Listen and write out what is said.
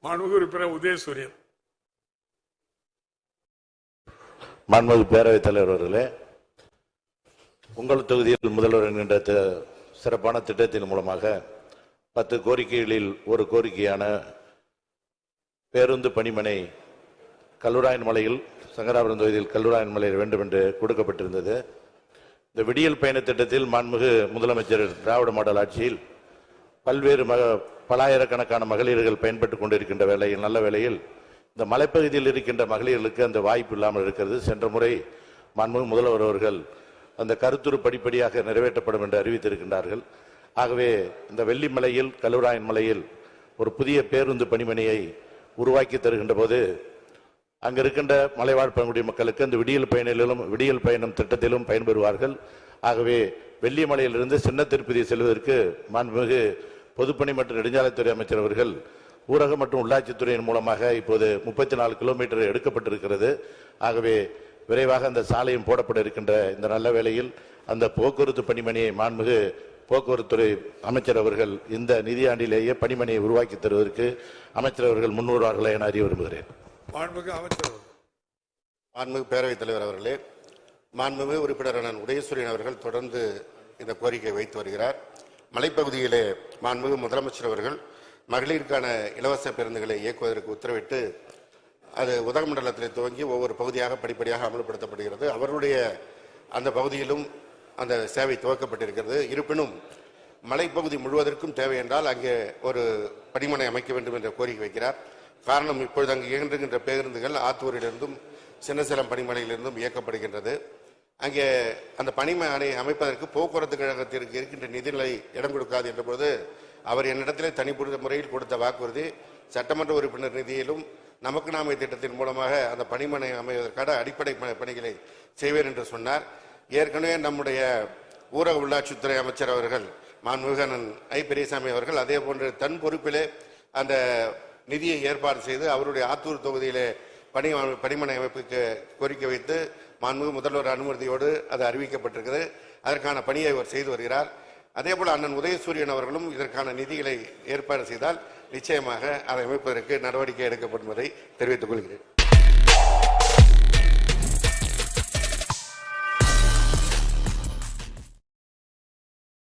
மாண்புமிகு உறுப்பினர் உதயசூரியன். மாண்புமிகு பேரவைத் தலைவர் அவர்களே, உங்கள் தொகுதியில் முதல்வர் என்கின்ற சிறப்பான திட்டத்தின் மூலமாக 10 கோரிக்கைகளில் ஒரு கோரிக்கையான பேருந்து பணிமனை கல்லூராயன் மலையில் சங்கராபுரம் தொகுதியில் கல்லூராயன் மலையில் வேண்டும் என்று கொடுக்கப்பட்டிருந்தது. இந்த விடியல் பயண திட்டத்தில் மாண்புமிகு முதலமைச்சர் திராவிட மாடல் ஆட்சியில் பல்வேறு பலாயிரக்கணக்கான மகளிர்கள் பயன்பட்டுக் கொண்டிருக்கின்ற வேளையில் நல்ல வேளையில் இந்த மலைப்பகுதியில் இருக்கின்ற மகளிர்களுக்கு அந்த வாய்ப்பு இல்லாமல் இருக்கிறது. சென்ற முறை மாண்புமிகு முதல்வர் அவர்கள் அந்த கருத்துரு படிப்படியாக நிறைவேற்றப்படும் என்று அறிவித்திருக்கின்றார்கள். ஆகவே இந்த வெள்ளிமலையில் கல்லூராயன் மலையில் ஒரு புதிய பேருந்து பணிமனையை உருவாக்கி தருகின்ற போது அங்க இருக்கின்ற மலைவாழ் பழங்குடி மக்களுக்கு அந்த விடியல் பயணம் திட்டத்திலும் பயன்பெறுவார்கள். ஆகவே வெள்ளிமலையிலிருந்து சின்ன திருப்பதி செல்வதற்கு மாண்புமிகு பொதுப்பணி மற்றும் நெடுஞ்சாலைத்துறை அமைச்சர் அவர்கள் ஊரக மற்றும் உள்ளாட்சித்துறையின் மூலமாக இப்போது 34 கிலோமீட்டர் எடுக்கப்பட்டிருக்கிறது. ஆகவே விரைவாக அந்த சாலையும் போடப்பட இருக்கின்ற இந்த நல்ல வேளையில் அந்த போக்குவரத்து பணிமனையை மாண்புமிகு போக்குவரத்துறை அமைச்சர் அவர்கள் இந்த நிதியாண்டிலேயே பணிமனையை உருவாக்கி தருவதற்கு அமைச்சர் அவர்கள் முன்வருவார்களா என அறிய விரும்புகிறேன். மாண்புமிகு பேரவைத் தலைவர் அவர்களே, மாண்புமிகு உறுப்பினர் அண்ணன் உதயசூரியன் அவர்கள் தொடர்ந்து இந்த கோரிக்கை வைத்து வருகிறார். மலைப்பகுதியிலே மாண்புமிகு முதலமைச்சர் அவர்கள் மகளிருக்கான இலவச பேருந்துகளை இயக்குவதற்கு உத்தரவிட்டு அது உதகமண்டலத்தில் துவங்கி ஒவ்வொரு பகுதியாக படிப்படியாக அமல்படுத்தப்படுகிறது. அவருடைய அந்த பகுதியிலும் அந்த சேவை துவக்கப்பட்டிருக்கிறது. இருப்பினும் மலைப்பகுதி முழுவதற்கும் தேவை என்றால் அங்கே ஒரு பணிமனை அமைக்க வேண்டும் என்ற கோரிக்கை வைக்கிறார். காரணம், இப்பொழுது அங்கு இயங்குகின்ற பேருந்துகள் ஆத்தூரிலிருந்தும் சின்னசேலம் பணிமனையிலிருந்தும் இயக்கப்படுகின்றது. அங்கே அந்த பணிமனை அமைப்பதற்கு போக்குவரத்து கழகத்திற்கு இருக்கின்ற நிதிநிலை இடம் கொடுக்காது என்ற போது அவர் என்னிடத்திலே தனிப்பட்ட முறையில் கொடுத்த வாக்குறுதி, சட்டமன்ற உறுப்பினர் நிதியிலும் நமக்கு நாமே திட்டத்தின் மூலமாக அந்த பணிமனை அமைவதற்கான அடிப்படை பணிகளை செய்வேன் என்று சொன்னார். ஏற்கனவே நம்முடைய ஊரக உள்ளாட்சித்துறை அமைச்சர் அவர்கள் மாண்புமிகு அண்ணன் ஐ. பெரியசாமி அவர்கள் அதே போன்று தன் பொறுப்பிலே அந்த நிதியை ஏற்பாடு செய்து அவருடைய ஆத்தூர் தொகுதியிலே பணிமனை அமைப்புக்கு கோரிக்கை வைத்து மாண்புமிகு முதல்வர் அனுமதியோடு அது அறிவிக்கப்பட்டிருக்கிறது. அதற்கான பணியை அவர் செய்து வருகிறார். அதேபோல் அண்ணன் உதயசூரியன் அவர்களும் இதற்கான நிதிகளை ஏற்பாடு செய்தால் நிச்சயமாக அதை அமைப்பதற்கு நடவடிக்கை எடுக்கப்படும் என்பதை தெரிவித்துக் கொள்கிறேன்.